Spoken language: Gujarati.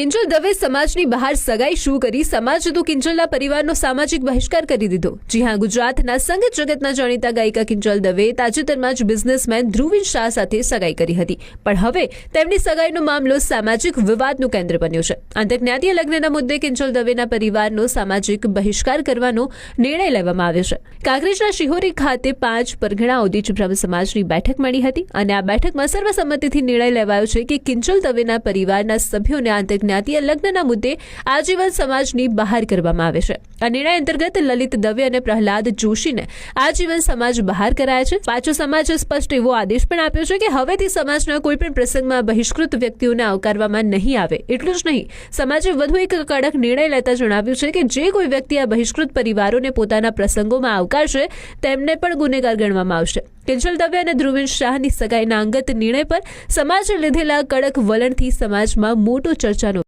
કિંજલ દવે સમાજની બહાર સગાઈ શું કરી સમાજે તો કિંજલના પરિવારનો સામાજિક બહિષ્કાર કરી દીધો। જી હા, ગુજરાતના સંગીત જગતના જાણીતા ગાયિકા કિંજલ દવે તાજેતરમાં જ બિઝનેસમેન ધ્રુવીન શાહ સાથે સગાઈ કરી હતી, પણ હવે તેમની સગાઈનો મામલો સામાજિક વિવાદનું કેન્દ્ર બન્યો છે। આંતરજ્ઞાતીય લગ્નના મુદ્દે કિંજલ દવેના પરિવારનો સામાજિક બહિષ્કાર કરવાનો નિર્ણય લેવામાં આવ્યો છે। કાંકરેજના શિહોરી ખાતે 5 પરગણા ઓદીચ બ્રહ્મ સમાજની બેઠક મળી હતી અને આ બેઠકમાં સર્વસંમતિથી નિર્ણય લેવાયો છે કે કિંજલ દવેના પરિવારના સભ્યોને જ્ઞાતીય લગ્નના મુદ્દે આજીવન સમાજની બહાર કરવામાં આવે છે। આ નિર્ણય અંતર્ગત લલિત દવે અને પ્રહલાદ જોશીને આજીવન સમાજ બહાર કરાયા છે। પાછો સમાજે સ્પષ્ટ એવો આદેશ પણ આપ્યો છે કે હવેથી સમાજના કોઈપણ પ્રસંગમાં બહિષ્કૃત વ્યક્તિઓને આવકારવામાં નહીં આવે। એટલું જ નહીં, સમાજે વધુ એક કડક નિર્ણય લેતા જણાવ્યું છે કે જે કોઈ વ્યક્તિ આ બહિષ્કૃત પરિવારોને પોતાના પ્રસંગોમાં આવકારશે તેમને પણ ગુનેગાર ગણવામાં આવશે। કિંજલ દવે અને ધ્રુવીન શાહની સગાઈના અંગત નિર્ણય પર સમાજે લીધેલા કડક વલણથી સમાજમાં મોટો ચર્ચાનો